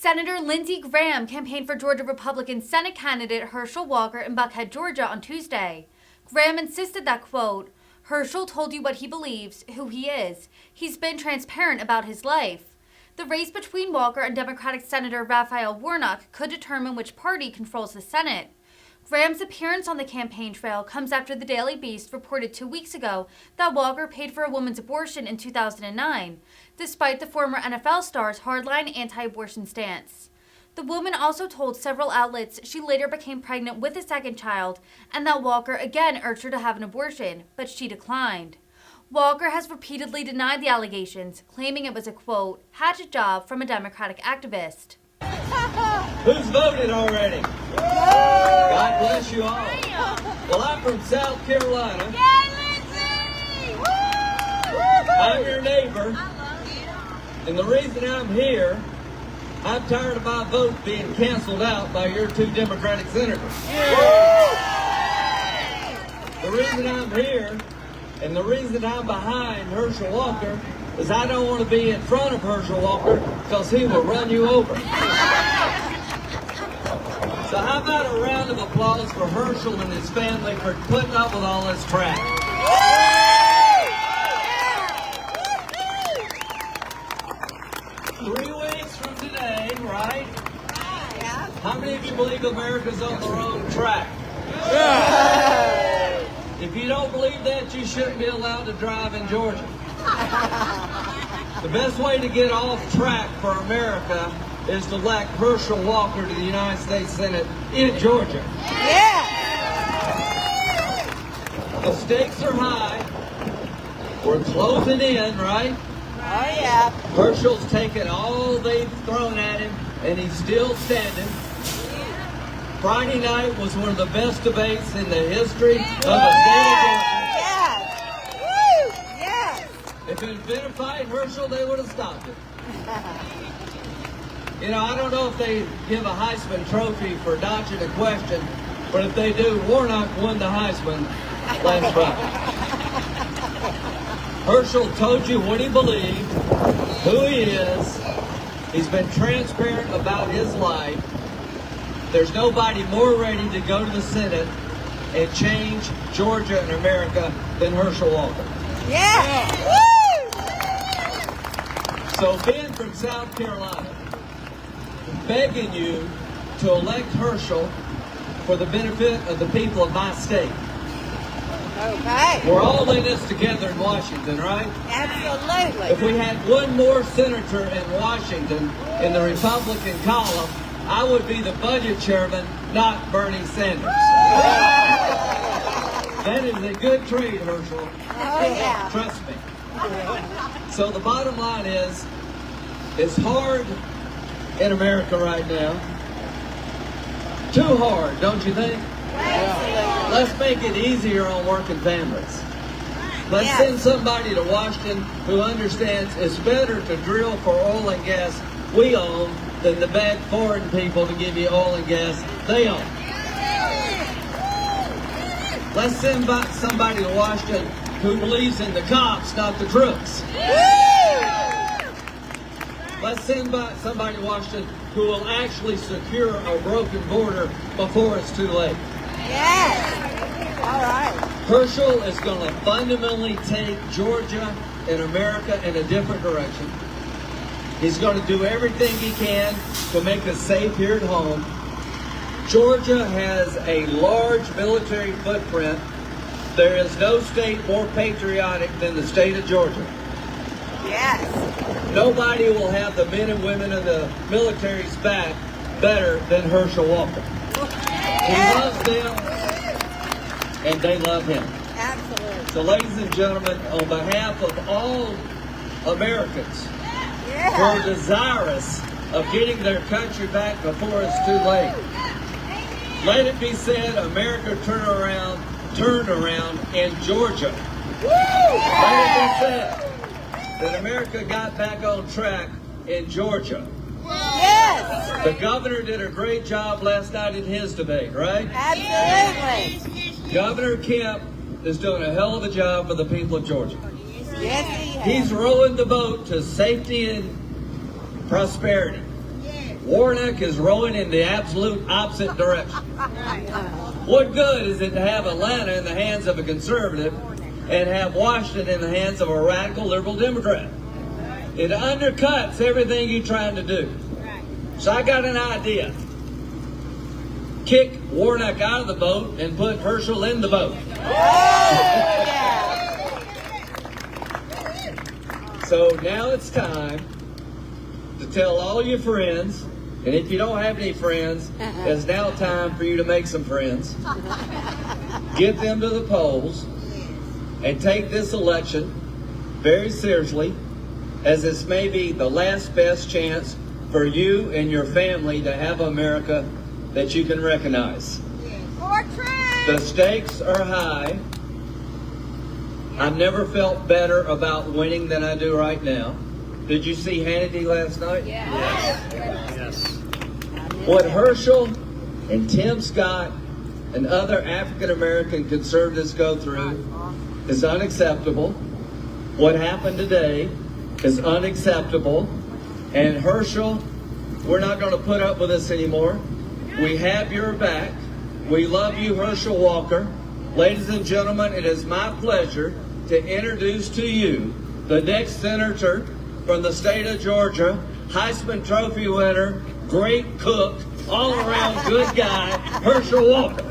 Senator Lindsey campaigned for Georgia Republican Senate candidate Herschel Walker in Buckhead, Georgia on Tuesday. Graham insisted that, quote, Herschel told you what he believes, who he is. He's been transparent about his life. The race between Walker and Democratic Senator Raphael Warnock could determine which party controls the Senate. Graham's appearance on the campaign trail comes after the Daily Beast reported 2 weeks ago that Walker paid for a woman's abortion in 2009, despite the former NFL star's hardline anti-abortion stance. The woman also told several outlets she later became pregnant with a second child and that Walker again urged her to have an abortion, but she declined. Walker has repeatedly denied the allegations, claiming it was a, quote, hatchet job from a Democratic activist. Who's voted already? God bless you all. Well, I'm from South Carolina. Yay, Lindsey! I'm your neighbor. And the reason I'm here, I'm tired of my vote being canceled out by your two Democratic senators. The reason I'm here and the reason I'm behind Herschel Walker is I don't want to be in front of Herschel Walker because he will run you over. So how about a round of applause for Herschel and his family for putting up with all this crap? 3 weeks from today, right? Yeah. How many of you believe America's on the wrong track? If you don't believe that, you shouldn't be allowed to drive in Georgia. The best way to get off track for America is to elect Herschel Walker to the United States Senate in Georgia. Yeah. The stakes are high. We're closing in, right? Oh, yeah. Herschel's taken all they've thrown at him, and he's still standing. Friday night was one of the best debates in the history of the state of Georgia. Yes. Woo. Yes. If it had been a fight, Herschel, they would have stopped it. You know, I don't know if they give a Heisman Trophy for dodging a question, but if they do, Warnock won the Heisman last Friday. Herschel told you what he believed, who he is. He's been transparent about his life. There's nobody more ready to go to the Senate and change Georgia and America than Herschel Walker. Yeah. Woo. So being from South Carolina, begging you to elect Herschel for the benefit of the people of my state. Okay. We're all in this together in Washington, right? Absolutely. If we had one more senator in Washington in the Republican column, I would be the budget chairman, not Bernie Sanders. That is a good trade, Herschel. Oh, yeah. Trust me. So the bottom line is, it's hard in America right now. Too hard, don't you think? Absolutely. Let's make it easier on working families. Let's send somebody to Washington who understands it's better to drill for oil and gas we own than to beg foreign people to give you oil and gas they own. Let's send somebody to Washington who believes in the cops, not the troops. Let's send somebody to Washington who will actually secure a broken border before it's too late. Yes. All right. Herschel is going to fundamentally take Georgia and America in a different direction. He's going to do everything he can to make us safe here at home. Georgia has a large military footprint. There is no state more patriotic than the state of Georgia. Yes. Nobody will have the men and women of the military's back better than Herschel Walker. He loves them, and they love him. Absolutely. So, ladies and gentlemen, on behalf of all Americans who are desirous of getting their country back before it's too late, let it be said, America turned around in Georgia. Let it be said that America got back on track in Georgia. Yes. The governor did a great job last night in his debate, right? Absolutely. Governor Kemp is doing a hell of a job for the people of Georgia. Yes, he has. He's rowing the boat to safety and prosperity. Warnock is rowing in the absolute opposite direction. What good is it to have Atlanta in the hands of a conservative and have Washington in the hands of a radical liberal Democrat? It undercuts everything you're trying to do. So I got an idea. Kick Warnock out of the boat and put Herschel in the boat. So now it's time to tell all your friends, and if you don't have any friends, it's now time for you to make some friends. Get them to the polls and take this election very seriously, as this may be the last best chance for you and your family to have America that you can recognize. The stakes are high. I've never felt better about winning than I do right now. Did you see Hannity last night? Yes. What Herschel and Tim Scott and other African American conservatives go through is unacceptable. What happened today is unacceptable. And Herschel, we're not going to put up with this anymore. We have your back. We love you, Herschel Walker. Ladies and gentlemen, it is my pleasure to introduce to you the next senator from the state of Georgia, Heisman Trophy winner, great cook, all-around good guy, Herschel Walker.